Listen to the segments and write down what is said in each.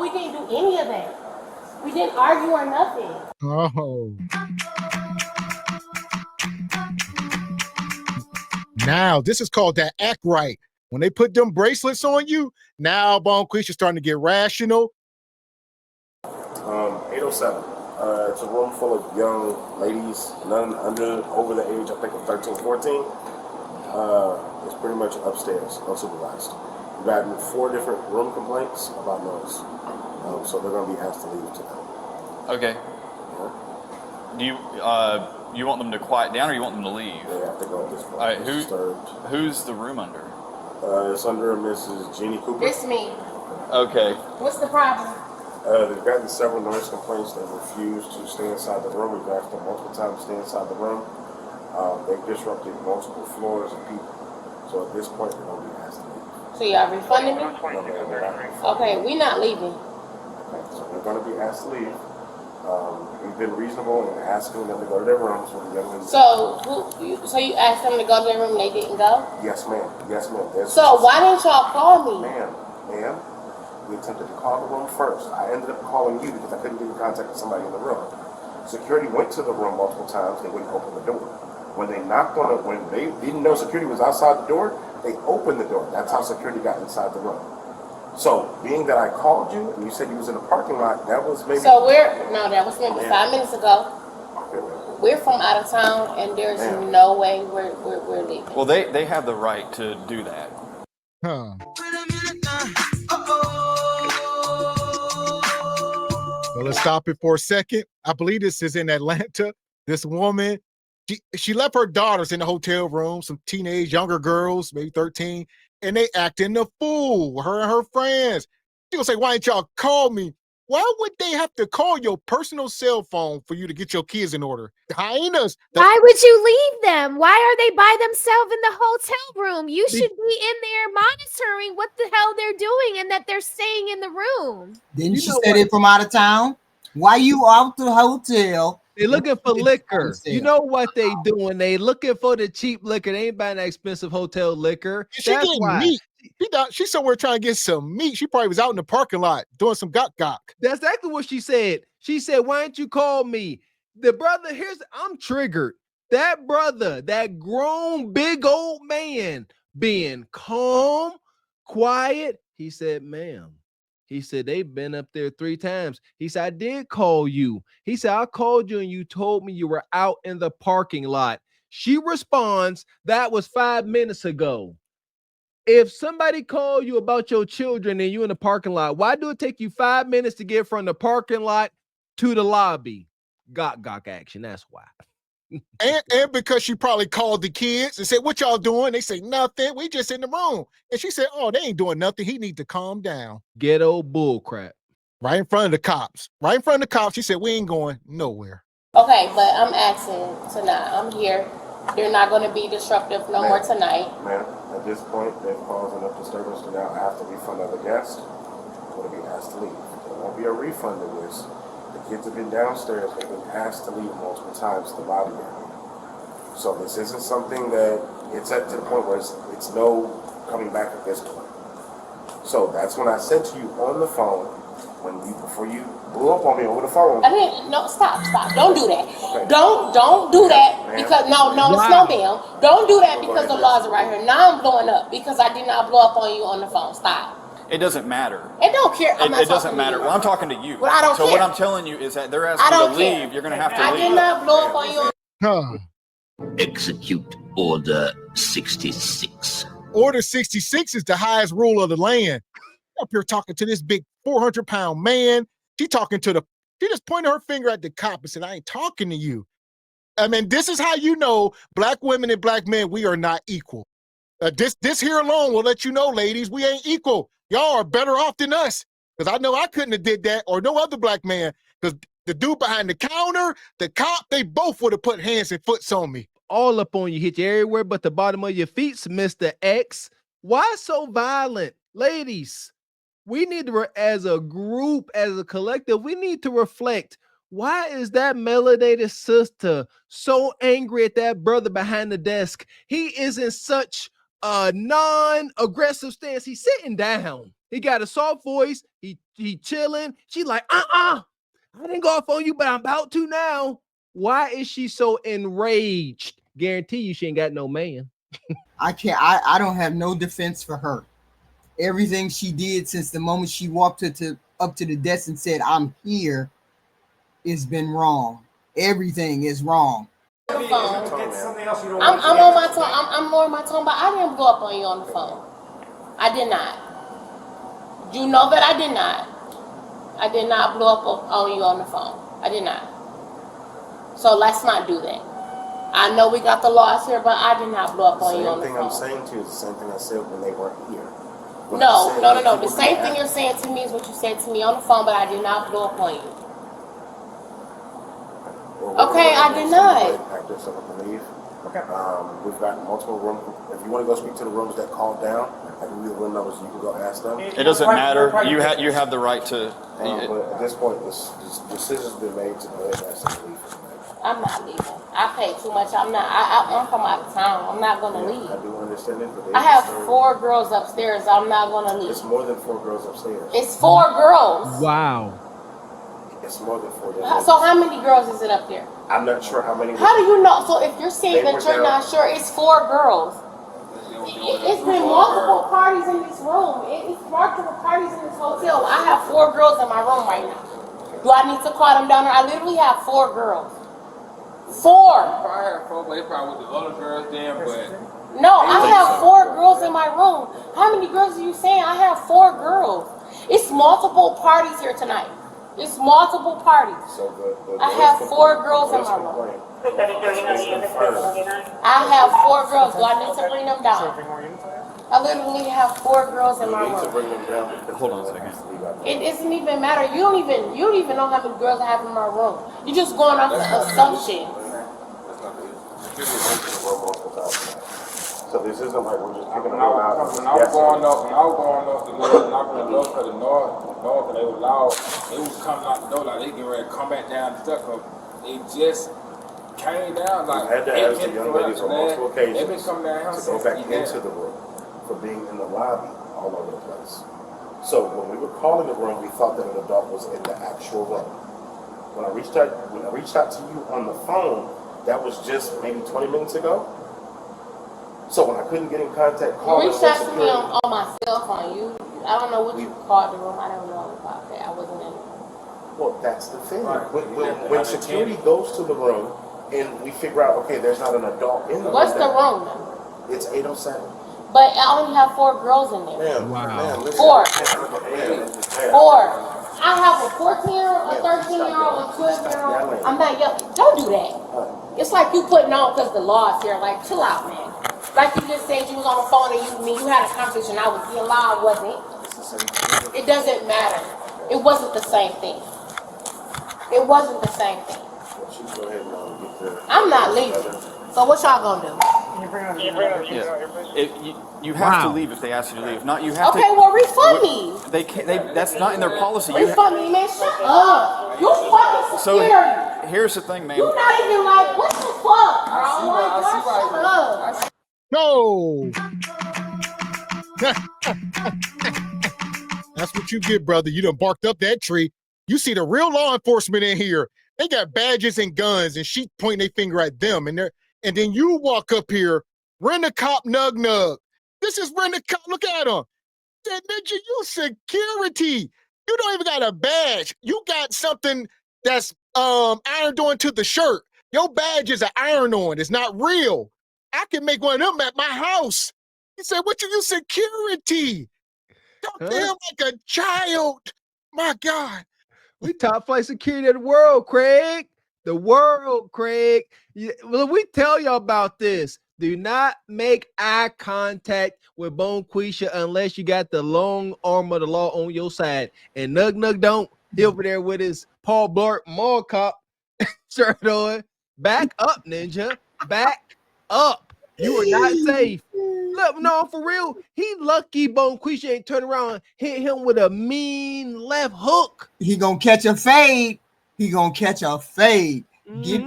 we didn't do any of that. We didn't argue or nothing. Oh. Now, this is called that act right. When they put them bracelets on you, now Bonquisha starting to get rational. 807. It's a room full of young ladies, none over the age, I think, of 13, 14. It's pretty much upstairs, unsupervised. We've gotten 4 different room complaints about noise. So they're going to be asked to leave tonight. Okay. Yeah. Do you want them to quiet down or you want them to leave? They have to go at this point. All right, who's the room under? It's under Mrs. Jeannie Cooper. It's me. Okay. What's the problem? They've gotten several noise complaints. They've refused to stay inside the room. We've asked them multiple times to stay inside the room. They've disrupted multiple floors and people. So at this point, they're going to be asked to leave. So y'all refunding me? No, Okay, we not leaving. okay, so they're going to be asked to leave. We've been reasonable in asking them to go to their rooms with the young ladies. So you asked them to go to their room and they didn't go? Yes, ma'am. Yes, ma'am. So why didn't y'all call me? Ma'am, we attempted to call the room first. I ended up calling you because I couldn't get in contact with somebody in the room. Security went to the room multiple times. They wouldn't open the door. When they knocked on it, when they didn't know security was outside the door, they opened the door. That's how security got inside the room. So, being that I called you and you said you was in the parking lot, that was maybe... So that was maybe 5 minutes ago. We're from out of town and there's no way we're leaving. Well, they have the right to do that. Huh. Well, let's stop it for a second. I believe this is in Atlanta. This woman, she left her daughters in the hotel room, some teenage younger girls, maybe 13, and they acting the fool, her and her friends. She gonna say, why didn't y'all call me? Why would they have to call your personal cell phone for you to get your kids in order? Hyenas. Why would you leave them? Why are they by themselves in the hotel room? You should be in there monitoring what the hell they're doing and that they're staying in the room. Didn't she say they from out of town? Why you out the hotel? They looking for liquor. You know what they doing? They looking for the cheap liquor. They ain't buying that expensive hotel liquor. She getting meat. She's somewhere trying to get some meat. She probably was out in the parking lot doing some gok. That's exactly what she said. She said, why didn't you call me? The brother, I'm triggered. That brother, that grown big old man being calm, quiet. He said, ma'am. He said, they've been up there 3 times. He said, I did call you. He said, I called you and you told me you were out in the parking lot. She responds, that was 5 minutes ago. If somebody called you about your children and you in the parking lot, why do it take you 5 minutes to get from the parking lot to the lobby? Gok action, that's why. and because she probably called the kids and said, what y'all doing? They say, nothing. We just in the room. And she said, oh, they ain't doing nothing. He need to calm down. Ghetto bull crap. Right in front of the cops. Right in front of the cops. She said, we ain't going nowhere. Okay, but I'm asking tonight. I'm here. They're not going to be disruptive no more tonight. Ma'am, at this point, they've caused enough disturbance to now have to refund other guests. They're going to be asked to leave. There won't be a refund of this. The kids have been downstairs. They've been asked to leave multiple times to the lobby area. So this isn't something that it's at to the point where it's no coming back at this point. So that's when I said to you on the phone, before you blew up on me over the phone. I didn't. No, stop. Don't do that. Okay. Don't do that because no, it's no ma'am. Don't do that because the laws are right here. Now I'm blowing up because I did not blow up on you on the phone. Stop. It doesn't matter. It don't care. It doesn't matter. Well, I'm talking to you. Well, I don't care. So what I'm telling you is that they're asking you to leave. You're going to have to leave. I did not blow up on you. Execute Order 66. Order 66 is the highest rule of the land. Up here talking to this big 400-pound man. She just pointed her finger at the cop and said, I ain't talking to you. I mean, this is how you know black women and black men, we are not equal. This here alone will let you know, ladies, we ain't equal. Y'all are better off than us. Because I know I couldn't have did that or no other black man. Because the dude behind the counter, the cop, they both would have put hands and foots on me. All up on you, hit you everywhere but the bottom of your feet, Mr. X. Why so violent? Ladies, we need to, as a group, as a collective, we need to reflect. Why is that melanated sister so angry at that brother behind the desk? He is in such a non-aggressive stance. He's sitting down. He got a soft voice. He chilling. She like, I didn't go off on you, but I'm about to now. Why is she so enraged? Guarantee you she ain't got no man. I can't. I don't have no defense for her. Everything she did since the moment she walked up to the desk and said, "I'm here," has been wrong. Everything is wrong. I'm on my tone. I'm lowering my tone, but I didn't blow up on you on the phone. I did not. You know that I did not. I did not blow up on you on the phone. I did not. So let's not do that. I know we got the laws here, but I did not blow up on you on the phone. The same thing I'm saying to you is the same thing I said when they weren't here. No. The same thing you're saying to me is what you said to me on the phone, but I did not blow up on you. Okay, I did not. Okay. We've got multiple rooms. If you want to go speak to the rooms that called down, I can give you the room numbers. You can go ask them. It doesn't matter. You have the right to. But at this point, this decision's been made to go ahead and ask them to leave. I'm not leaving. I pay too much. I'm from out of town. I'm not gonna leave. I do understand it, but I have 4 girls upstairs. I'm not gonna leave. It's more than 4 girls upstairs. It's 4 girls. Wow. It's more than 4 girls. So how many girls is it up there? I'm not sure how many. How do you know? So if you're saying that you're not sure, it's 4 girls. It's been multiple parties in this room. It's multiple parties in this hotel. I have 4 girls in my room right now. Do I need to call them down there? I literally have 4 girls. 4. I had 4, but it probably with the other girls then, but. No, I have 4 girls in my room. How many girls are you saying? I have 4 girls. It's multiple parties here tonight. It's multiple parties. So I have 4 girls in my room. I have 4 girls. Do I need to bring them down? I literally have 4 girls in my room. Hold on a second. It doesn't even matter. You don't even know how many girls I have in my room. You're just going off of assumption. So this isn't like we're just picking When them I out. was going up the north, knocking the door to the north, and they were loud. They was coming out the door like they getting ready to come back down the stuff. They just came down like. I had to ask the young ladies on multiple occasions They've been coming down here to go back since into the room for being in the lobby all over the place. So when we were calling the room, we thought that an adult was in the actual room. When I reached out to you on the phone, that was just maybe 20 minutes ago. So when I couldn't get in contact, You reached out to me on my cell phone. I don't know what you called the room. I don't know about that. I wasn't in. Well, that's the thing. When security goes to the room and we figure out, okay, there's not an adult in the room. What's the room number? It's 807. But I only have 4 girls in there. Man, listen. 4. 4. I have a 14-year-old, a 13-year-old, a 12-year-old. I'm not young. Don't do that. It's like you putting on because the law is here. Like, chill out, man. Like you just said, you was on the phone and you had a conversation. I was being loud, wasn't it? It doesn't matter. It wasn't the same thing. It wasn't the same thing. I'm not leaving. So what y'all gonna do? You have to leave if they ask you to leave. Not you have to. Okay, well refund me. They can't. That's not in their policy. Refund me, man. Shut up. You fucking scary. So here's the thing, man. You're not even like, what the fuck, bro? Like, shut up. No. That's what you get, brother. You done barked up that tree. You see the real law enforcement in here. They got badges and guns, and she pointing their finger at them. And then you walk up here, rent-a-cop nug. This is rent-a-cop. Look at him. That ninja, you security. You don't even got a badge. You got something that's ironed on to the shirt. Your badge is an iron-on. It's not real. I can make one of them at my house. He said, what you security? Talk to him like a child. My God. We top flight security of the world, Craig. The world, Craig. Well, we tell y'all about this. Do not make eye contact with Bonquisha unless you got the long arm of the law on your side. And Nug don't. He over there with his Paul Blart Mall Cop shirt on. Back up, ninja. Back up. You are not safe. Look, no, for real. He lucky Bonquisha ain't turn around, hit him with a mean left hook. He gonna catch a fade. Get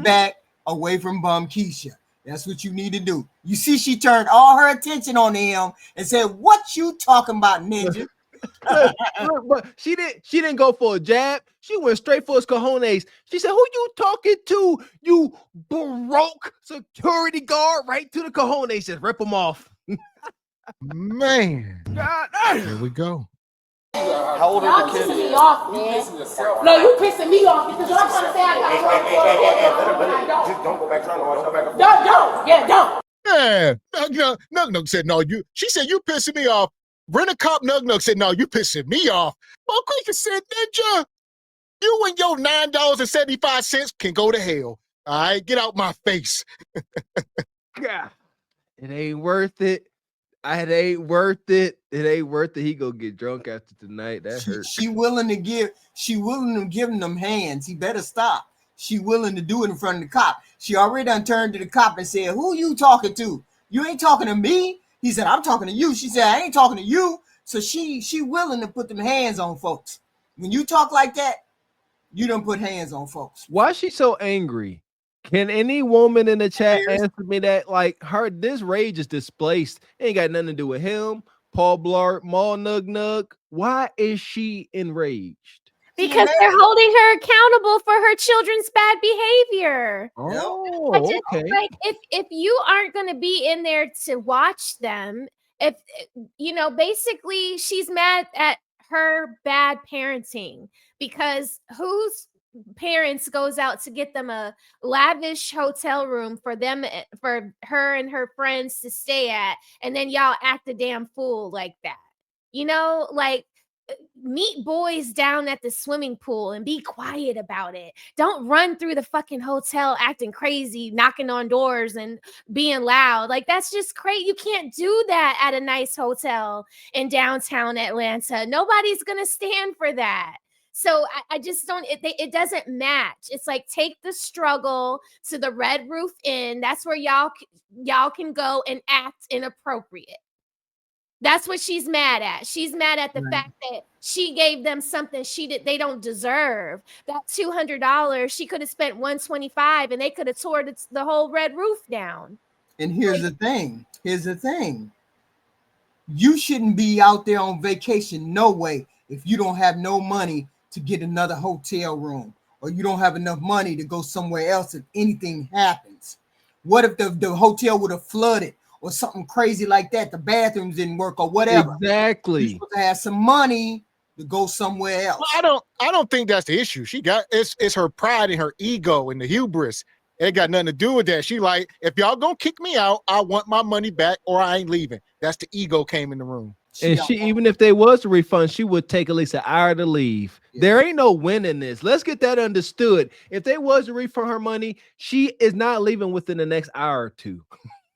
back away from Keisha. That's what you need to do. You see, she turned all her attention on him and said, what you talking about, ninja? Look, but she didn't go for a jab. She went straight for his cojones. She said, "Who you talking to? You broke security guard!" Right to the cojones. Just rip them off. Man, God, here we go. How old Y'all are the pissing kids? me off, man. No, you pissing me off because y'all trying to say I got Just don't go back trying to watch her back and forth. Don't. Yeah, don't. Man, Nug said, no, you. She said, you pissing me off. Rent-A-Cop Nug said, no, you pissing me off. Well, Quincy said, Ninja, you and your $9.75 can go to hell. All right, get out my face. God, it ain't worth it. It ain't worth it. It ain't worth it. He go get drunk after tonight. That hurts. She willing to give him them hands. He better stop. She willing to do it in front of the cop. She already done turned to the cop and said, "Who you talking to? You ain't talking to me." He said, "I'm talking to you." She said, "I ain't talking to you." So she willing to put them hands on folks. When you talk like that, you don't put hands on folks. Why is she so angry? Can any woman in the chat answer me that? Like this rage is displaced. It ain't got nothing to do with him, Paul Blart, Maul Nug. Why is she enraged? Because they're holding her accountable for her children's bad behavior. Oh, okay. Like if you aren't going to be in there to watch them, if basically she's mad at her bad parenting because whose parents goes out to get them a lavish hotel room for her and her friends to stay at, and then y'all act a damn fool like that. Like meet boys down at the swimming pool and be quiet about it. Don't run through the fucking hotel acting crazy, knocking on doors and being loud. Like that's just crazy. You can't do that at a nice hotel in downtown Atlanta. Nobody's gonna stand for that. So I just don't, it doesn't match. It's like, take the struggle to the Red Roof Inn. That's where y'all can go and act inappropriate. That's what she's mad at. She's mad at the fact that she gave them something they don't deserve. That $200, she could have spent $125 and they could have tore the whole red roof down. And here's the thing. You shouldn't be out there on vacation, no way, if you don't have no money to get another hotel room, or you don't have enough money to go somewhere else if anything happens. What if the hotel would have flooded or something crazy like that? The bathrooms didn't work or whatever. Exactly. You're supposed to have some money to go somewhere else. Well, I don't think that's the issue. It's her pride and her ego and the hubris. It ain't got nothing to do with that. She like, if y'all gonna kick me out, I want my money back or I ain't leaving. That's the ego came in the room. And even if they was to refund, she would take at least an hour to leave. Yeah. There ain't no win in this. Let's get that understood. If they was to refund her money, she is not leaving within the next hour or two.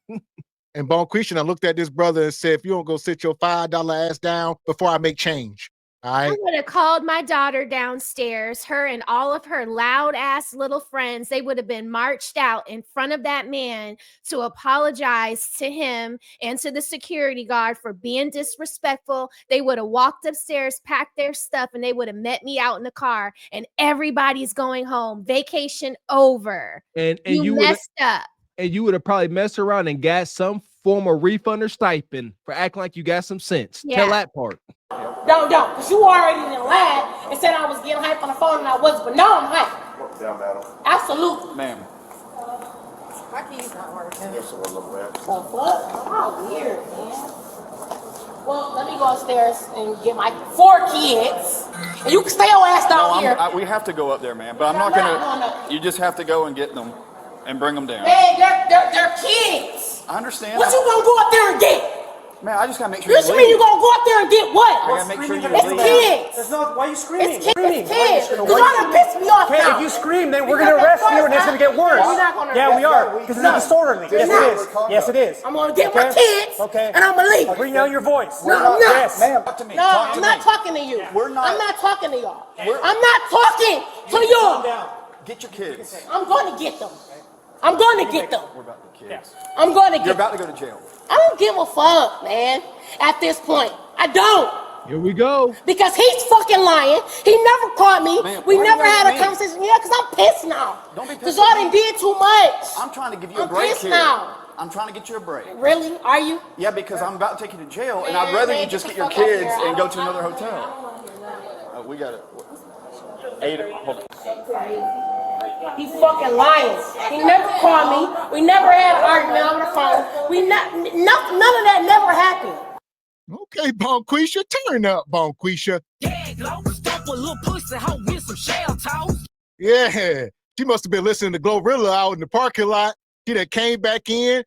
And Bonquisha, I looked at this brother and said, if you don't go sit your $5 ass down before I make change. All right. I would have called my daughter downstairs, her and all of her loud ass little friends. They would have been marched out in front of that man to apologize to him and to the security guard for being disrespectful. They would have walked upstairs, packed their stuff, and they would have met me out in the car. And everybody's going home. Vacation over. And you messed up. And you would have probably messed around and got some form of refund or stipend for acting like you got some sense. Yeah. Tell that part. Don't, because you already didn't laugh and said I was getting hype on the phone and I wasn't, but now I'm hype. Down, madam. Absolutely. Ma'am. My key's not working. Yes, sir, look, ma'am. The fuck? How weird, man. Well, let me go upstairs and get my 4 kids. And you can stay your ass down here. We have to go up there, man. But I'm not gonna. You just have to go and get them and bring them down. Man, they're kids. I understand. What you gonna go up there and get? Man, I just gotta make sure. What you mean you gonna go up there and get what? I gotta make sure you It's kids. There's no. Why are you screaming? It's kids. It's kids. You're gonna piss me off now. If you scream, then we're gonna arrest you, and it's gonna get worse. Yeah, we are. Because it's disorderly. Yes, it is. Yes, it is. I'm gonna get my kids. Okay. And I'm gonna leave. Bring down your voice. No, I'm not. Yes, ma'am. Talk to me. No, I'm not talking to you. We're not. I'm not talking to y'all. I'm not talking to y'all. Get your kids. I'm gonna get them. I'm gonna get them. We're about the kids. I'm gonna get them. You're about to go to jail. I don't give a fuck, man. At this point, I don't. Here we go. Because he's fucking lying. He never caught me. Man, we why never you had a yelling at me? conversation. Yeah, because I'm pissed now. Don't be pissed. Because y'all done did too much. I'm trying to give you a I'm break pissed here. now. I'm trying to get you a break. Really? Are you? Yeah, because I'm about to take you to jail, and Man, I'd rather man, you just get get the your fuck out of kids here. and go to I another don't hotel. wanna hear that. We got it. 8. Hold on. He fucking lying. He never called me. We never had an argument on the phone. None of that never happened. Okay, Bonquisha, turn up, Bonquisha. Yeah, she must have been listening to Glorilla out in the parking lot. She that came back in.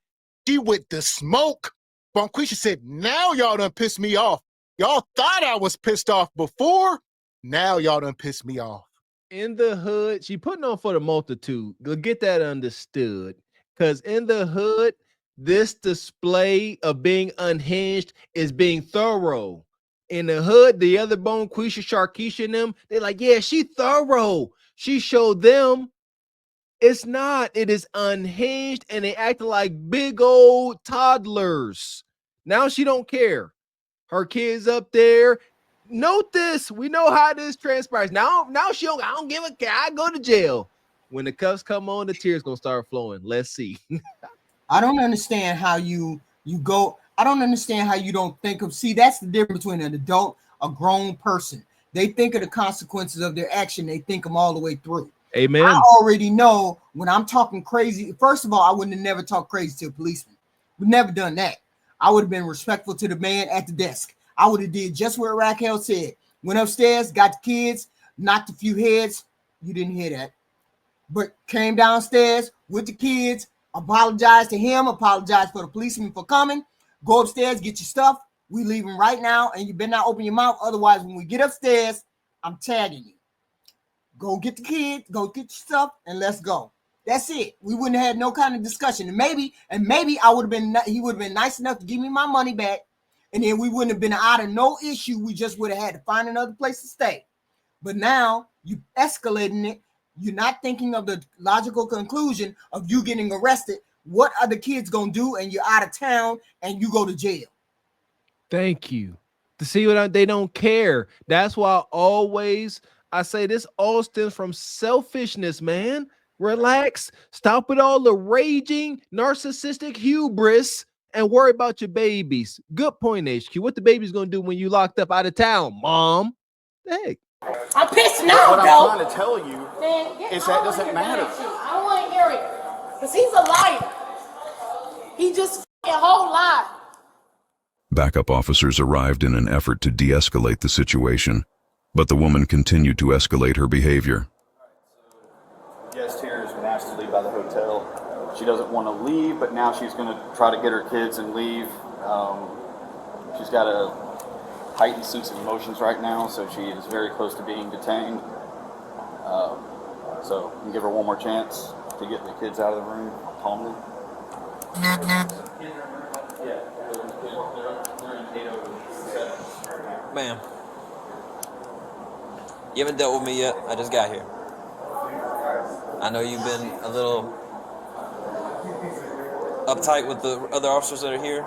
She with the smoke. Bonquisha said, now y'all done pissed me off. Y'all thought I was pissed off before. Now y'all done pissed me off. In the hood, she putting on for the multitude. Get that understood. Because in the hood, this display of being unhinged is being thorough. In the hood, the other Bonquisha, Sharkeisha, and them, they're like, yeah, she thorough. She showed them it's not. It is unhinged, and they acting like big old toddlers. Now she don't care. Her kids up there. Note this. We know how this transpires. Now she don't. I don't give a care. I go to jail. When the cuffs come on, the tears gonna start flowing. Let's see. I don't understand how you go. I don't understand how you don't think of. See, that's the difference between an adult, a grown person. They think of the consequences of their action. They think them all the way through. Amen. I already know when I'm talking crazy. First of all, I wouldn't have never talked crazy to a policeman. We've never done that. I would have been respectful to the man at the desk. I would have did just what Raquel said. Went upstairs, got the kids, knocked a few heads. You didn't hear that. But came downstairs with the kids, apologized to him, apologized for the policeman for coming. Go upstairs, get your stuff. We leaving right now, and you better not open your mouth. Otherwise, when we get upstairs, I'm tagging you. Go get the kids, go get your stuff, and let's go. That's it. We wouldn't have had no kind of discussion. And maybe I would have been, he would have been nice enough to give me my money back. And then we wouldn't have been out of no issue. We just would have had to find another place to stay. But now you escalating it. You're not thinking of the logical conclusion of you getting arrested. What are the kids going to do? And you're out of town and you go to jail. Thank you. To see what they don't care. That's why I say this all stems from selfishness, man. Relax. Stop with all the raging, narcissistic hubris and worry about your babies. Good point, HQ. What the baby's going to do when you locked up out of town, Mom? Heck. I'm pissed now, What though. I'm trying to tell you is that doesn't matter. I don't want to hear it. Because he's a liar. He just fucking whole lie. Backup officers arrived in an effort to de-escalate the situation, but the woman continued to escalate her behavior. Guest here has been asked to leave by the hotel. She doesn't want to leave, but now she's going to try to get her kids and leave. She's got a heightened sense of emotions right now, so she is very close to being detained. So you can give her one more chance to get the kids out of the room calmly. Ma'am, you haven't dealt with me yet. I just got here. I know you've been a little uptight with the other officers that are here.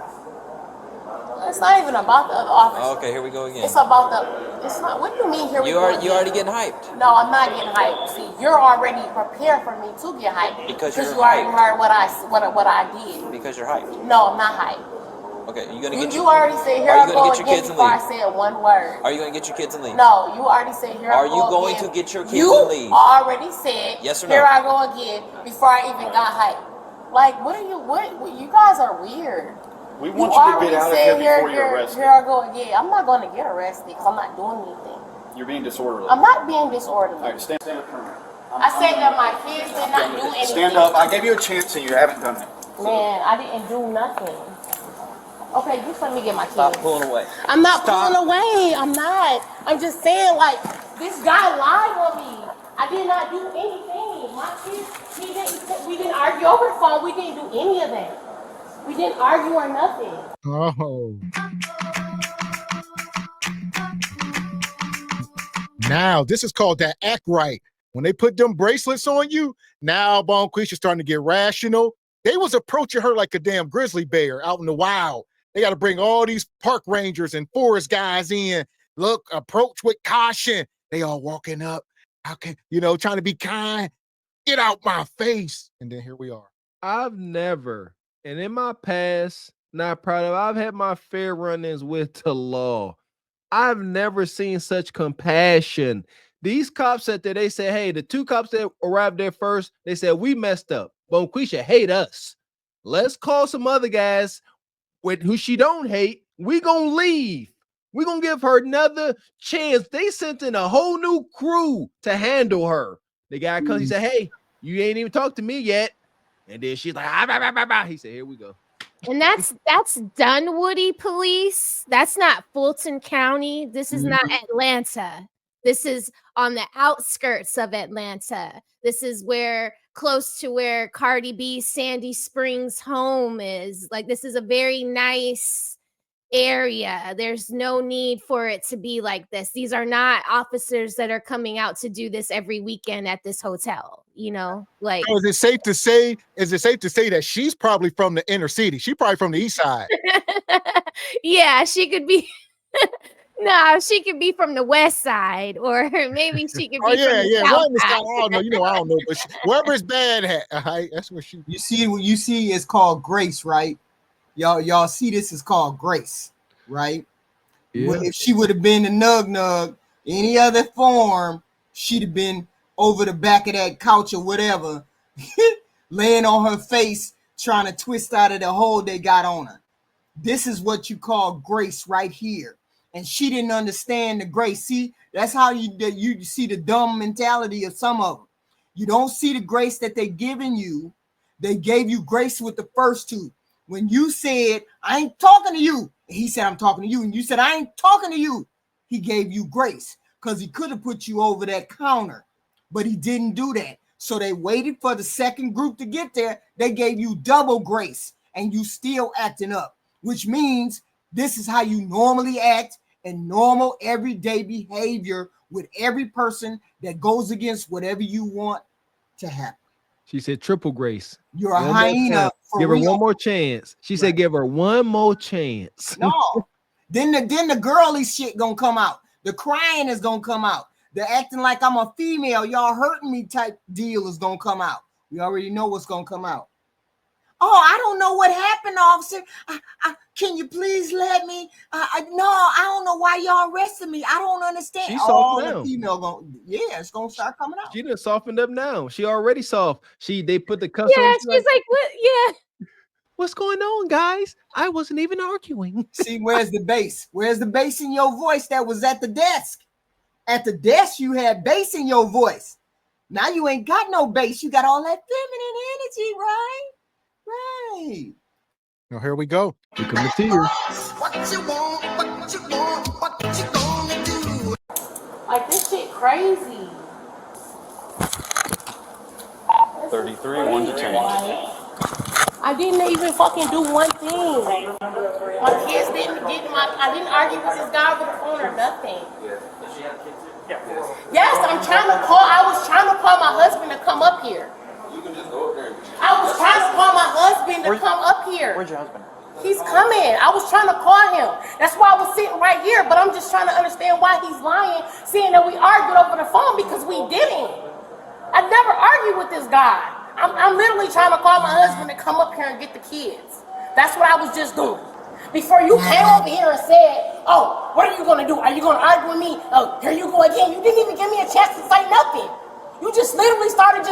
It's not even about the other officers. Oh, okay, here we go again. It's about it's not, what do you mean here we go again? You already getting hyped. No, I'm not getting hyped. See, you're already prepared for me to get hyped. Because you already heard what I did. Because you're hyped. No, I'm not hyped. Okay, you gonna get you already said here I go again before I said one word. Are you gonna get your kids and leave? No, you already said here I go again. Are you going to get your kids and leave? You already said yes or no? Here I go again before I even got hyped. Like, what you guys are weird. We want you to get out of here before you're arrested. Here I go again. I'm not going to get arrested because I'm not doing anything. You're being disorderly. I'm not being disorderly. All right, stand up. I said that my kids did not do anything. Stand up. I gave you a chance and you haven't done it. Man, I didn't do nothing. Okay, just let me get my kids. Stop pulling away. I'm not pulling away. I'm not. I'm just saying, like, this guy lied on me. I did not do anything. My kids, we didn't argue over the phone. We didn't do any of that. We didn't argue or nothing. Oh. Now, this is called that act right. When they put them bracelets on you, now Bonquisha's starting to get rational. They was approaching her like a damn grizzly bear out in the wild. They got to bring all these park rangers and forest guys in. Look, approach with caution. They all walking up. How can, trying to be kind. Get out my face. And then here we are. I've never And in my past, not proud of, I've had my fair run-ins with the law. I've never seen such compassion. These cops said that they said, hey, the 2 cops that arrived there first, they said, we messed up. Bonquisha hate us. Let's call some other guys with who she don't hate. We gonna leave. We gonna give her another chance. They sent in a whole new crew to handle her. The guy comes, he said, hey, you ain't even talked to me yet. And then she's like, he said, here we go. And that's Dunwoody Police. That's not Fulton County. This is not Atlanta. This is on the outskirts of Atlanta. This is where close to where Cardi B Sandy Springs home is. Like, this is a very nice area. There's no need for it to be like this. These are not officers that are coming out to do this every weekend at this hotel, you know? Like, So is it safe to say that she's probably from the inner city? She probably from the east side. yeah, she could be no, she could be from the west side, or maybe she could be Oh yeah, from the yeah. south One is side. I don't know. You know, I don't know, but wherever it's bad at, that's where she. You see what you see is called grace, right? Y'all see this is called grace, right? Yeah. If she would have been a nug, any other form, she'd have been over the back of that couch or whatever, laying on her face, trying to twist out of the hole they got on her. This is what you call grace right here. And she didn't understand the grace. See, that's how you see the dumb mentality of some of them. You don't see the grace that they giving you. They gave you grace with the first 2. When you said, I ain't talking to you, and he said, I'm talking to you, and you said, I ain't talking to you, he gave you grace because he could have put you over that counter, but he didn't do that. So they waited for the second group to get there. They gave you double grace, and you still acting up, which means this is how you normally act and normal everyday behavior with every person that goes against whatever you want to happen. She said triple grace. You're a hyena. Give her real. one more chance. She said, give her one more chance. No. then the girly shit gonna come out. The crying is gonna come out. The acting like I'm a female, y'all hurting me type deal is gonna come out. We already know what's gonna come out. Oh, I don't know what happened, officer. Can you please let me? No, I don't know why y'all arrested me. I don't understand. She's soft the now. female it's gonna start coming out. She done softened up now. She already soft. They put the cuss on. Yeah, she's like, what? Yeah. What's going on, guys? I wasn't even arguing. See, where's the bass? Where's the bass in your voice that was at the desk? At the desk, you had bass in your voice. Now you ain't got no bass. You got all that feminine energy, right? Right. Now here we go. We come to tears. What you want, what you want, what you gonna do? Like, this shit crazy. 33, 1 detention. I didn't even fucking do one thing. My kids didn't get I didn't argue with this guy over the phone or nothing. Yes, I was trying to call my husband to come up here. You can just go up there. I was trying to call my husband to come up here. Where's your husband? He's coming. I was trying to call him. That's why I was sitting right here, but I'm just trying to understand why he's lying, seeing that we argued over the phone, because we didn't. I never argued with this guy. I'm literally trying to call my husband to come up here and get the kids. That's what I was just doing. Before you came over here and said, oh, what are you going to do? Are you going to argue with me? Oh, here you go again. You didn't even give me a chance to say nothing. You just literally started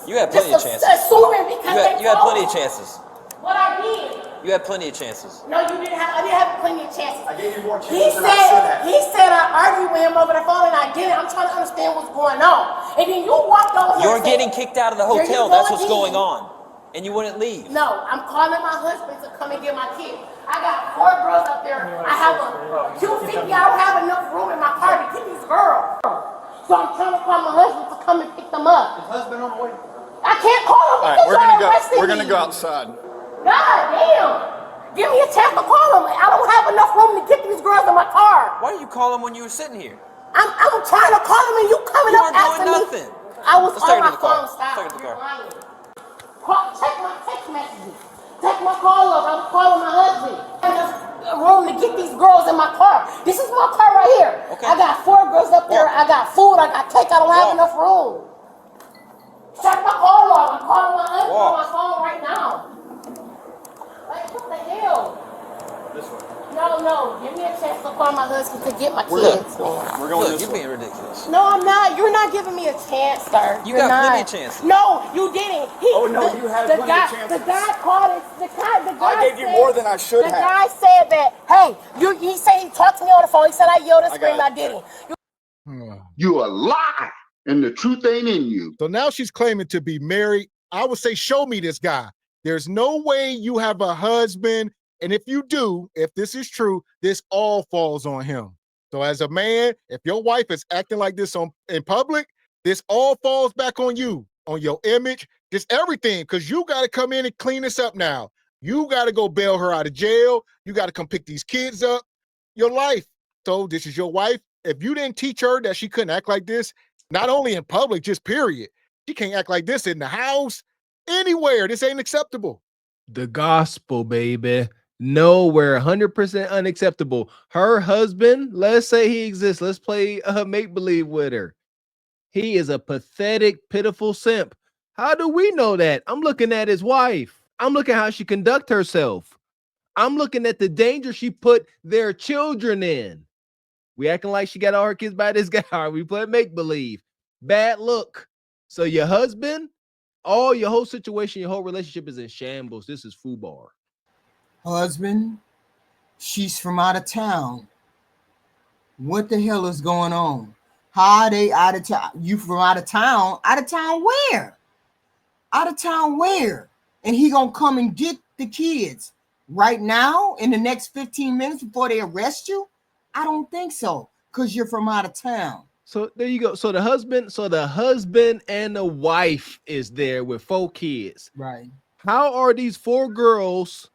You had plenty of chances. Assuming because You had plenty of chances. What I did. You had plenty of chances. No, you didn't have. I didn't have plenty of chances. I gave you more chances than I should have. He said I argued with him over the phone, and I didn't. I'm trying to understand what's going on. And then you walked over. You're getting kicked out of the "Here you hotel. go That's what's again." going on. And you wouldn't leave. No, I'm calling my husband to come and get my kid. I got 4 girls up there. I have a Q50. I don't have enough room in my car to get these girls. So I'm trying to call my husband to come and pick them up. His husband on the way. I can't call him because y'all arrested me. We're gonna go outside. God damn. Give me a chance to call him. I don't have enough room to get these girls in my car. Why did you call him when you were sitting here? I'm trying to call him and you coming You up weren't doing asking nothing. me. I was Let's take on it my to the car. phone. Stop. Let's take it to the You're car. lying. Check my text messages. Check my call up. I was calling my husband. I have enough room to get these girls in my car. This is my car right here. Okay. I got 4 girls up there. I got food. I got cake. I don't have enough room. Check my call log. I'm calling my husband on my phone right now. Like, what the hell? This way. No, give me a chance to call my husband to get my kids. We're going Look, this you're way. being ridiculous. No, I'm not. You're not giving me a chance, sir. You You're got not. plenty of chances. No, you didn't. Oh, no, you had the plenty guy, of chances. The guy called it. The guy I gave you more than I should the have. The guy said that, hey, he said he talked to me on the phone. He said I yelled and screamed. I didn't. You a lie, and the truth ain't in you. So now she's claiming to be married. I would say, show me this guy. There's no way you have a husband. And if you do, if this is true, this all falls on him. So as a man, if your wife is acting like this in public, this all falls back on you, on your image, just everything, because you got to come in and clean this up now. You got to go bail her out of jail. You got to come pick these kids up. Your life. So this is your wife. If you didn't teach her that she couldn't act like this, not only in public, just period. She can't act like this in the house, anywhere. This ain't acceptable. The gospel, baby. Nowhere, 100% unacceptable. Her husband, let's say he exists. Let's play make-believe with her. He is a pathetic, pitiful simp. How do we know that? I'm looking at his wife. I'm looking at how she conduct herself. I'm looking at the danger she put their children in. We acting like she got all her kids by this guy. We play make-believe. Bad look. So your husband, your whole situation, your whole relationship is in shambles. This is FUBAR. Husband, she's from out of town. What the hell is going on? How are they out of town? You from out of town? Out of town where? Out of town where? And he gonna come and get the kids right now in the next 15 minutes before they arrest you? I don't think so, because you're from out of town. So there you go. So the husband and the wife is there with 4 kids. Right. How are these 4 girls?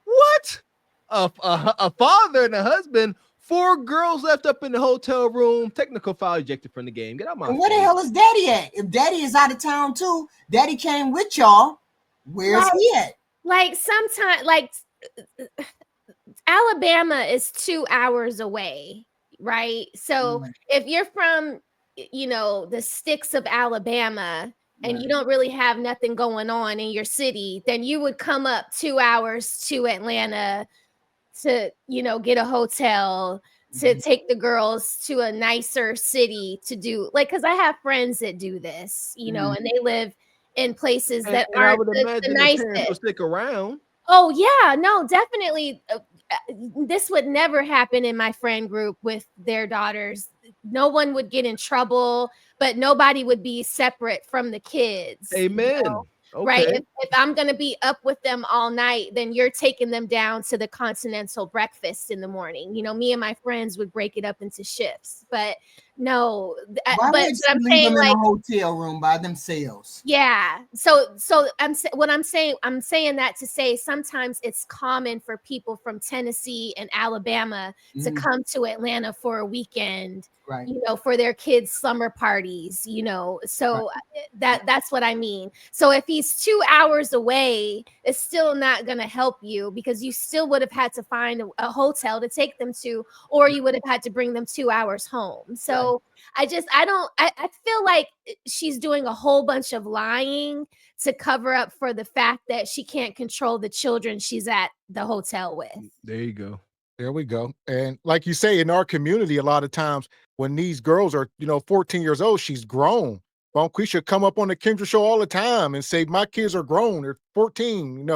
What? A father and a husband, 4 girls left up in the hotel room. Technical foul ejected from the game. Get out my face. And where the hell is Daddy at? If Daddy is out of town too, Daddy came with y'all. Where's he at? Like sometimes, like Alabama is 2 hours away, right? So if you're from, the sticks of Alabama, and you don't really have nothing going on in your city, then you would come up 2 hours to Atlanta to, get a hotel, to take the girls to a nicer city to do, because I have friends that do this, and they live in places that aren't the nicest. Will stick around. Oh yeah, no, definitely. This would never happen in my friend group with their daughters. No one would get in trouble, but nobody would be separate from the kids. Amen. Okay. Right. If I'm going to be up with them all night, then you're taking them down to the continental breakfast in the morning. Me and my friends would break it up into shifts, but no, Why would you leave them in a hotel room by themselves? Yeah. So I'm saying that to say sometimes it's common for people from Tennessee and Alabama to come to Atlanta for a weekend, right? For their kids' summer parties, so that's what I mean. So if he's 2 hours away, it's still not going to help you, because you still would have had to find a hotel to take them to, or you would have had to bring them 2 hours home. So I feel like she's doing a whole bunch of lying to cover up for the fact that she can't control the children she's at the hotel with. There you go. There we go. And like you say, in our community, a lot of times when these girls are, 14 years old, she's grown. Bonquisha come up on the Kendra show all the time and say, my kids are grown. They're 14,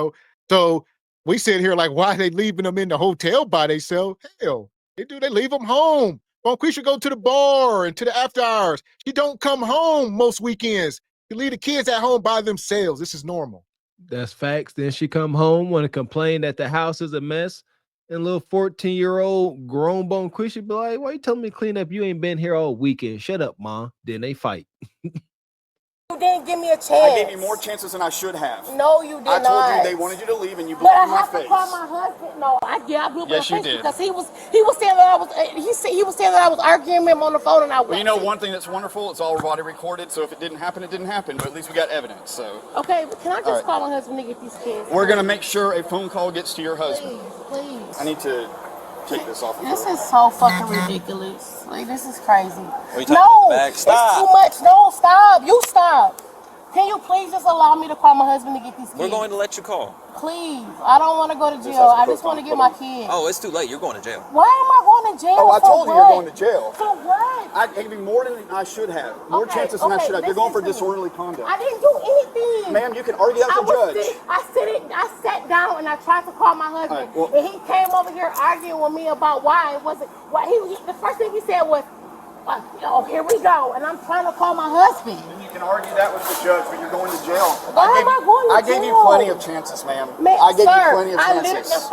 So we sit here like, why are they leaving them in the hotel by themselves? Hell, they leave them home. Bonquisha go to the bar and to the after hours. She don't come home most weekends. You leave the kids at home by themselves. This is normal. That's facts. Then she come home, want to complain that the house is a mess. And little 14-year-old grown Bonquisha be like, why you telling me to clean up? You ain't been here all weekend. Shut up, Ma. Then they fight. You didn't give me a chance. I gave you more chances than I should have. No, you did not. I told you they wanted you to leave, and you blew But I up in my have face. to call my husband. No, I blew up in Yes, my you face did. because he was saying that he was saying that I was arguing with him on the phone, and I was. Well, one thing that's wonderful, it's all body recorded. So if it didn't happen, it didn't happen. But at least we got evidence. So okay, but can I just call my husband to get these kids? We're gonna make sure a phone call gets to your husband. Please. I need to take this off. This is so fucking ridiculous. Like, this is crazy. What are you talking about? It's too much. No, stop. You stop. Can you please just allow me to call my husband to get these kids? We're going to let you call. Please. I don't want to go to jail. I just want to get my kids. Oh, it's too late. You're going to jail. Why am I going to jail? Oh, I told you you're going to jail. For what? I gave you more than I should have. More chances than I should have. You're going for disorderly conduct. I didn't do anything. Ma'am, you can argue that with the judge. I sat down and I tried to call my husband. All right, well, and he came over here arguing with me about why it wasn't. The first thing he said was, oh, here we go. And I'm trying to call my husband. And you can argue that with the judge, but you're going to jail. Why am I going to jail? I gave you plenty of chances, ma'am. I gave you plenty of chances.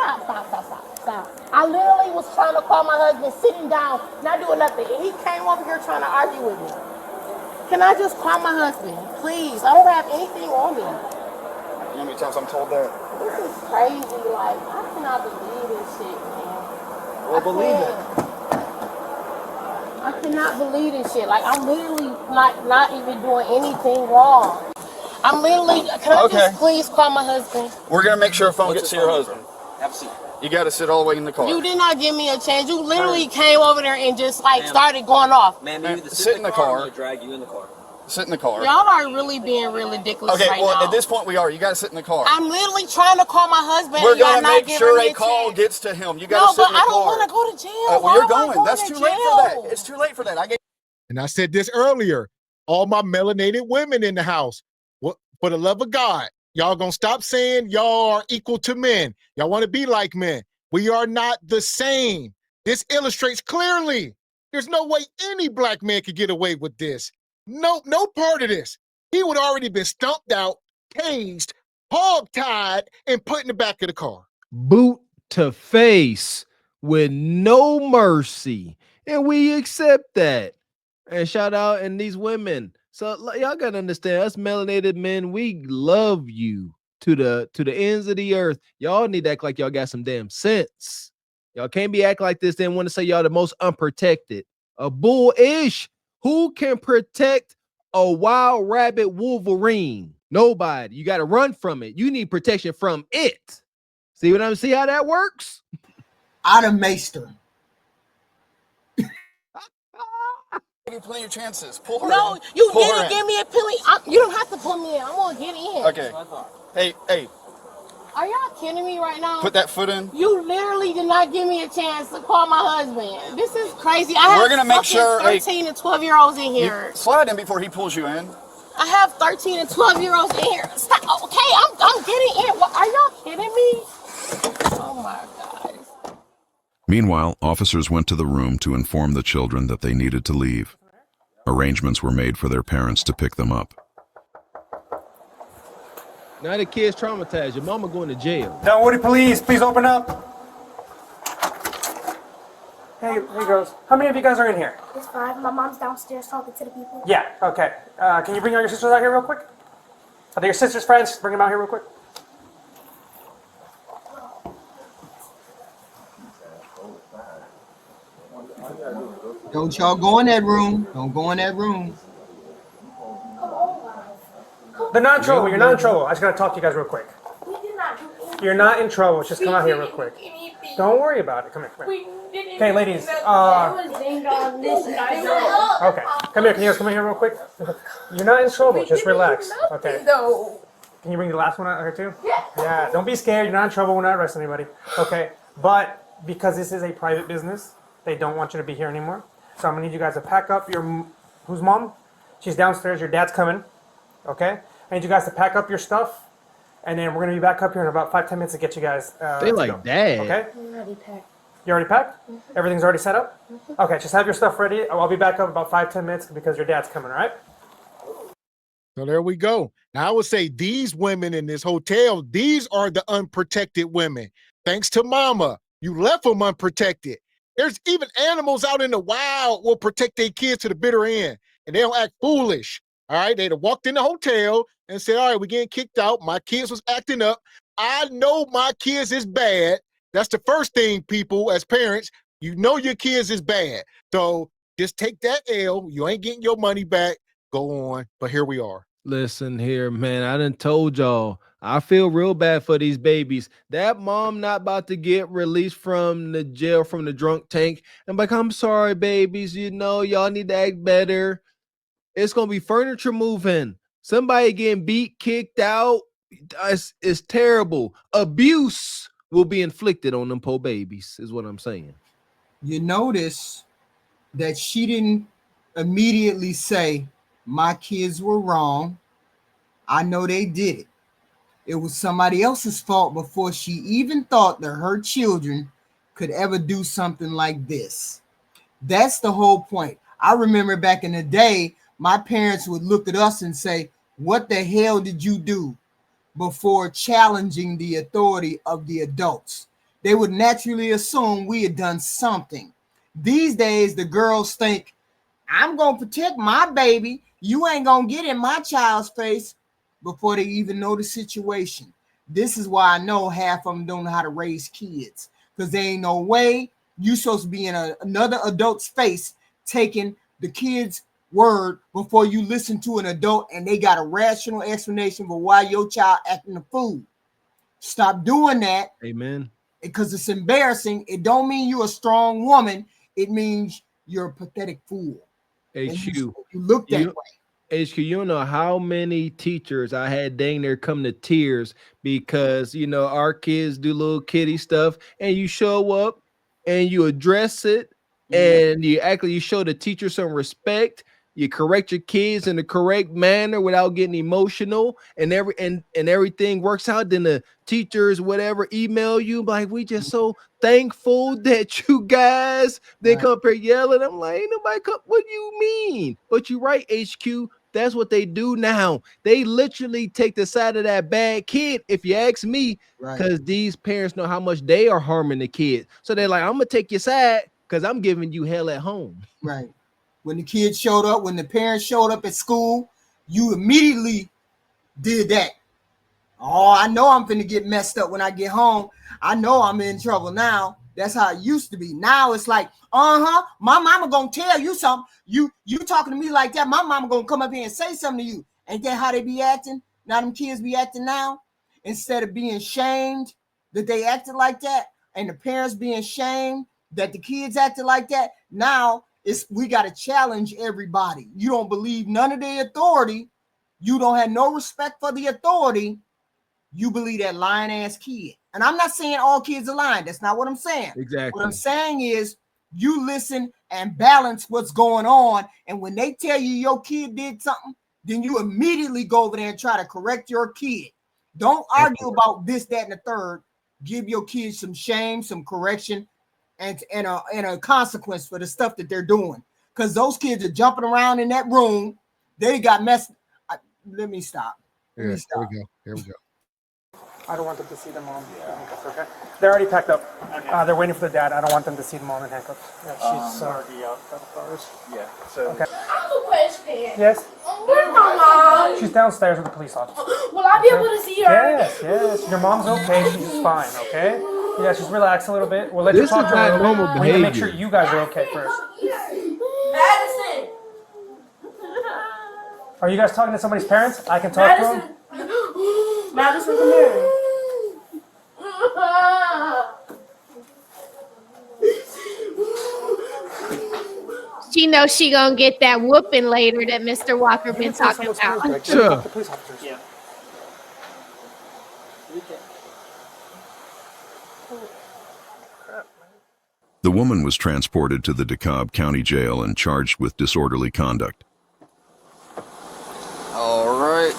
Stop. I literally was trying to call my husband, sitting down, not doing nothing. And he came over here trying to argue with me. Can I just call my husband? Please. I don't have anything on me. You know how many times I'm told that? This is crazy. Like, I cannot believe this shit, man. Well, believe it. I cannot believe this shit. Like, I'm literally not even doing anything wrong. I'm literally, can I just please call my husband? We're going to make sure a phone gets to your husband. Have a seat. You got to sit all the way in the car. You did not give me a chance. You literally came over there and just like started going off. Man, you either sit in the car or drag you in the car. Sit in the car. Y'all are really being real ridiculous okay, right well, now. at this point we are. You got to sit in the car. I'm literally trying to call my husband. We're going to make sure a chance. call gets to him. You got to sit in the car. No, but I don't want to go to jail. Well, you're going. That's too late for that. It's too late for that. And I said this earlier. All my melanated women in the house. What, for the love of God, y'all gonna stop saying y'all are equal to men. Y'all want to be like men. We are not the same. This illustrates clearly. There's no way any black man could get away with this. No part of this. He would already been stumped out, tased, hog-tied, and put in the back of the car. Boot to face with no mercy. And we accept that. And shout out and these women. So y'all gotta understand, us melanated men, we love you to the ends of the earth. Y'all need to act like y'all got some damn sense. Y'all can't be acting like this and want to say y'all the most unprotected. A bull-ish. Who can protect a wild rabbit Wolverine? Nobody. You got to run from it. You need protection from it. See what I'm see how that works? I'd have maced her. Give you plenty of chances. Pull her No, in. you Pull didn't give me a penny. You don't have to pull me in. I'm gonna get in. Okay. Hey. Are y'all kidding me right now? Put that foot in. You literally did not give me a chance to call my husband. This is crazy. We're gonna make sure 13 and 12-year-olds in here. Slide in before he pulls you in. I have 13 and 12-year-olds in here. Stop. Okay, I'm getting in. What, are y'all kidding me? Oh my God. Meanwhile, officers went to the room to inform the children that they needed to leave. Arrangements were made for their parents to pick them up. Now the kid's traumatized. Your mama going to jail. Woody, please open up. Hey girls. How many of you guys are in here? It's 5. My mom's downstairs talking to the people. Yeah, okay. Can you bring all your sisters out here real quick? Are they your sister's friends? Bring them out here real quick. Don't y'all go in that room. Don't go in that room. They're not in trouble. You're not in trouble. I just gotta talk to you guys real quick. We did not do anything. You're not in trouble. Just come out here real quick. Don't worry about it. Come here. Okay, ladies. Okay, come here. Can you guys come in here real quick? You're not in trouble. Just relax. Okay. Can you bring the last one out here too? Yeah. Don't be scared. You're not in trouble. We're not arresting anybody. Okay. But because this is a private business, they don't want you to be here anymore. So I'm gonna need you guys to pack up your. Whose mom? She's downstairs. Your dad's coming. Okay. I need you guys to pack up your stuff, and then we're gonna be back up here in about 5-10 minutes to get you guys. They like that. Okay. I'm already packed. You already packed? Everything's already set up? Okay, just have your stuff ready. I'll be back up about 5-10 minutes because your dad's coming, all right? So there we go. Now I would say these women in this hotel, these are the unprotected women. Thanks to mama, you left them unprotected. There's even animals out in the wild will protect their kids to the bitter end, and they don't act foolish. All right, they'd have walked in the hotel and said, all right, we're getting kicked out. My kids was acting up. I know my kids is bad. That's the first thing, people, as parents, you know your kids is bad. So just take that L. You ain't getting your money back. Go on. But here we are. Listen here, man. I done told y'all. I feel real bad for these babies. That mom not about to get released from the jail, from the drunk tank. And like, I'm sorry, babies. You know, y'all need to act better. It's going to be furniture moving. Somebody getting beat, kicked out, it's terrible. Abuse will be inflicted on them poor babies, is what I'm saying. You notice that she didn't immediately say, my kids were wrong. I know they did it. It was somebody else's fault before she even thought that her children could ever do something like this. That's the whole point. I remember back in the day, my parents would look at us and say, what the hell did you do? Before challenging the authority of the adults. They would naturally assume we had done something. These days, the girls think, I'm going to protect my baby. You ain't going to get in my child's face before they even know the situation. This is why I know half of them don't know how to raise kids, because there ain't no way you supposed to be in another adult's face taking the kid's word before you listen to an adult and they got a rational explanation for why your child acting a fool. Stop doing that. Amen. Because it's embarrassing. It don't mean you're a strong woman. It means you're a pathetic fool. HQ, you look that way. HQ, you don't know how many teachers I had dang near come to tears because, you know, our kids do little kiddie stuff and you show up and you address it and you show the teacher some respect. You correct your kids in the correct manner without getting emotional, and everything works out. Then the teachers, whatever, email you like, we just so thankful that you guys they come up here yelling. I'm like, ain't nobody come. What do you mean? But you're right, HQ. That's what they do now. They literally take the side of that bad kid, if you ask me, because these parents know how much they are harming the kid. So they're like, I'm gonna take your side because I'm giving you hell at home. Right. When the kids showed up, when the parents showed up at school, you immediately did that. Oh, I know I'm finna get messed up when I get home. I know I'm in trouble now. That's how it used to be. Now it's like, my mama gonna tell you something. You talking to me like that, my mama gonna come up here and say something to you. Ain't that how they be acting? Now them kids be acting now? Instead of being shamed that they acted like that, and the parents being shamed that the kids acted like that, now we got to challenge everybody. You don't believe none of the authority. You don't have no respect for the authority. You believe that lying ass kid. And I'm not saying all kids are lying. That's not what I'm saying. Exactly. What I'm saying is you listen and balance what's going on. And when they tell you your kid did something, then you immediately go over there and try to correct your kid. Don't argue about this, that, and the third. Give your kids some shame, some correction, and a consequence for the stuff that they're doing, because those kids are jumping around in that room. They got messed. Let me stop. Here we go. I don't want them to see the mom in handcuffs. Okay, they're already packed up. They're waiting for the dad. I don't want them to see the mom in handcuffs. Yeah, she's already out. Yeah. So. Okay. I have a question. Yes. Where's my mom? She's downstairs with the police officer. Will I be able to see her? Yes. Your mom's okay. She's fine. Okay. Yeah, she's relaxed a little bit. We'll let you This talk is to her. not normal We need to make behavior. sure you guys are okay first. Madison. Are you guys talking to somebody's parents? I can talk to them. Madison, come here. She knows she gonna get that whooping later that Mr. Walker been talking about. Sure. Yeah. The woman was transported to the DeKalb County Jail and charged with disorderly conduct. All right.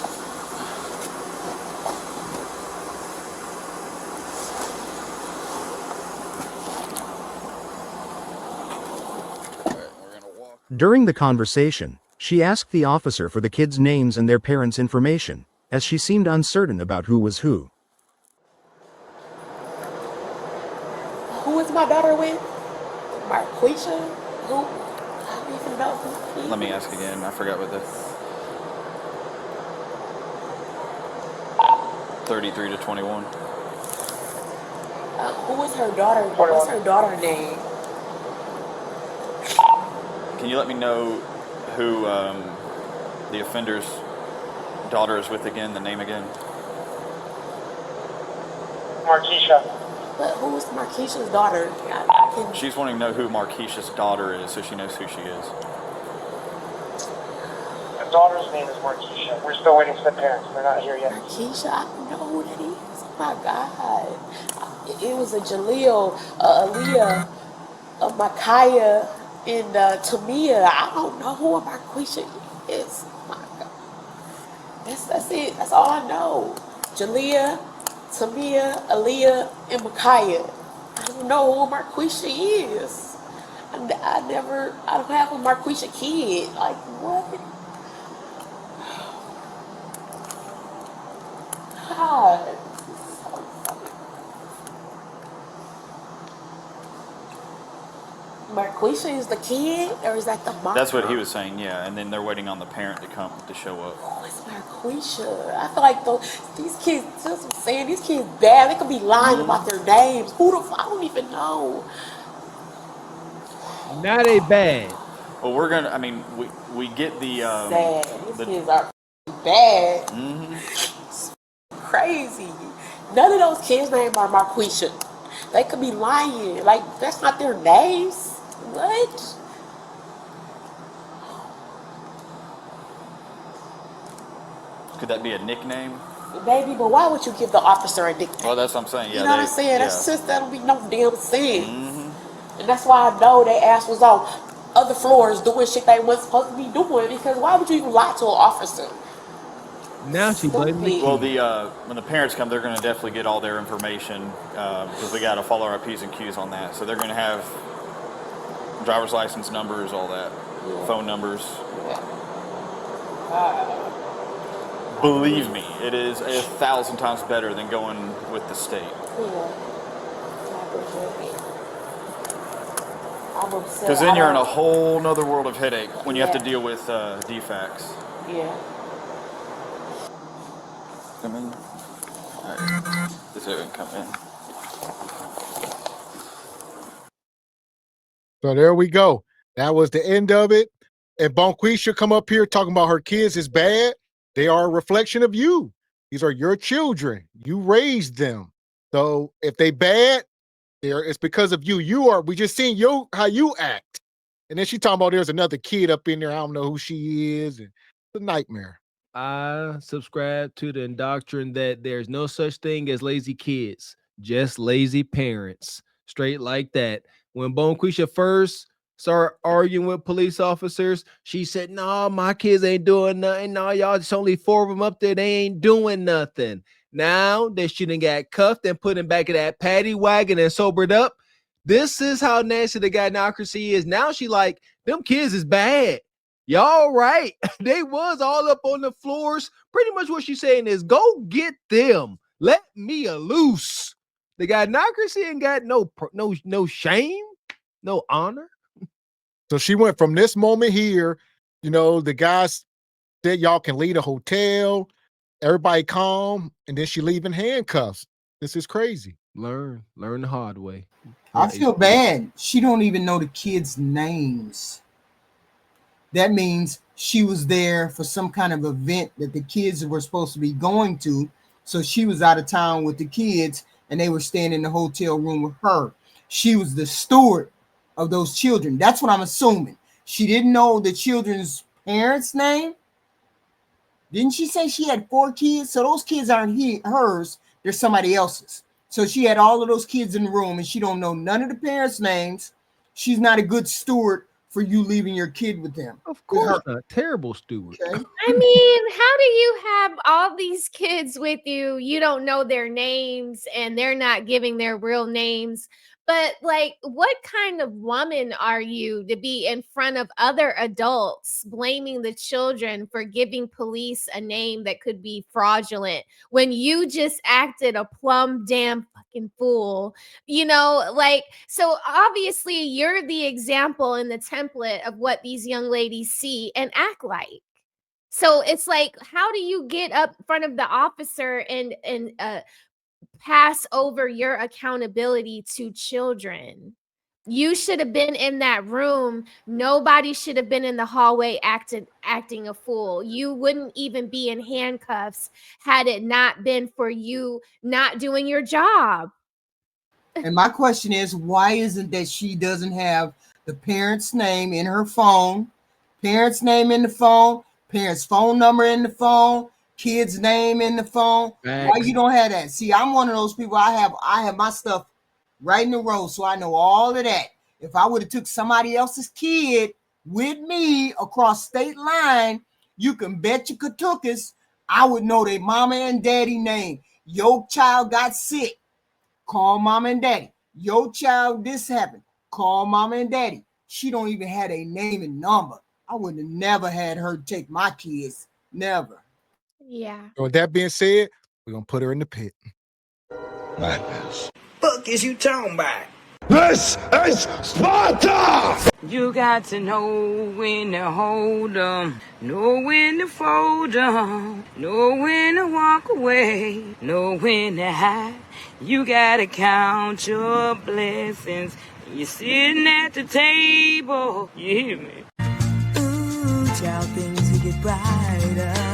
During the conversation, she asked the officer for the kids' names and their parents' information, as she seemed uncertain about who was who. Who is my daughter with? Marquisha? Who? I don't even know who. Let me ask again. I forgot what the 33 to 21. Who is her daughter? What's her daughter's name? Can you let me know who the offender's daughter is with again? The name again? Marquisha. But who is Marquisha's daughter? She's wanting to know who Marquisha's daughter is, so she knows who she is. daughter's name is Marquisha. We're still waiting for the parents. They're not here yet. Keisha, I don't know who that is. Oh my God. It was a Jaleel, Aaliyah, Micaiah, and Tamia. I don't know who Marquisha is. Oh my God. That's it. That's all I know. Jalea, Tamia, Aaliyah, and Micaiah. I don't know who Marquisha is. I don't have a Marquisha kid. Like, what? God. Marquisha is the kid, or is that the mom? That's what he was saying, yeah. And then they're waiting on the parent to come to show up. Oh, it's Marquisha. I feel like these kids, just saying, these kids bad. They could be lying about their names. I don't even know. Now they bad. Well, we're gonna. I mean, we get the. Sad. These kids are bad. Crazy. None of those kids' names are Marquisha. They could be lying. Like, that's not their names. What? Could that be a nickname? Baby, but why would you give the officer a nickname? Well, that's what I'm saying. Yeah, you know what I'm saying? That's just, that don't be no damn sense. And that's why I know their ass was on other floors doing shit they wasn't supposed to be doing, because why would you even lie to an officer? Now she blaming me. Well, when the parents come, they're going to definitely get all their information because we got to follow our P's and Q's on that. So they're going to have driver's license numbers, all that, phone numbers. Believe me, it is 1,000 times better than going with the state. Because then you're in a whole nother world of headache when you have to deal with defects. Yeah. Come in. All right. This way we can come in. So there we go. That was the end of it. And Bonquisha come up here talking about her kids is bad. They are a reflection of you. These are your children. You raised them. So if they bad, it's because of you. We just seen you how you act. And then she talking about there's another kid up in there. I don't know who she is. And it's a nightmare. I subscribe to the doctrine that there's no such thing as lazy kids, just lazy parents. Straight like that. When Bonquisha first started arguing with police officers, she said, "No, my kids ain't doing nothing. No, y'all, just only 4 of them up there. They ain't doing nothing." Now that she done got cuffed and put in back of that paddy wagon and sobered up, this is how nasty the gynocracy is. Now she like, them kids is bad. Y'all right. They was all up on the floors. Pretty much what she's saying is, go get them. Let me loose. The gynocracy ain't got no shame, no honor. So she went from this moment here, the guys said y'all can leave the hotel, everybody calm, and then she leave in handcuffs. This is crazy. Learn the hard way. I feel bad. She don't even know the kids' names. That means she was there for some kind of event that the kids were supposed to be going to. So she was out of town with the kids and they were staying in the hotel room with her. She was the steward of those children. That's what I'm assuming. She didn't know the children's parents' name. Didn't she say she had 4 kids? So those kids aren't hers. They're somebody else's. So she had all of those kids in the room and she don't know none of the parents' names. She's not a good steward for you leaving your kid with them. Of course not. Terrible steward. Okay. I mean, how do you have all these kids with you? You don't know their names and they're not giving their real names. But like, what kind of woman are you to be in front of other adults blaming the children for giving police a name that could be fraudulent when you just acted a plumb damn fucking fool? So obviously you're the example and the template of what these young ladies see and act like. So it's like, how do you get up in front of the officer and pass over your accountability to children? You should have been in that room. Nobody should have been in the hallway acting a fool. You wouldn't even be in handcuffs had it not been for you not doing your job. And my question is, why isn't that she doesn't have the parent's name in her phone, parent's name in the phone, Parents' phone number in the phone, kid's name in the phone. Why you don't have that? See, I'm one of those people. I have my stuff right in the row, so I know all of that. If I would have took somebody else's kid with me across state line, you can bet your katukas I would know their mama and daddy name. Your child got sick, call mama and daddy. Your child, this happened, call mama and daddy. She don't even have a name and number. I would have never had her take my kids. Never. Yeah. So with that being said, we're gonna put her in the pit. Madness. Fuck is you talking about? This is Sparta! You got to know when to hold 'em, know when to fold 'em, know when to walk away, know when to hide. You gotta count your blessings. You're sitting at the table. You hear me? Ooh, child, things will get brighter.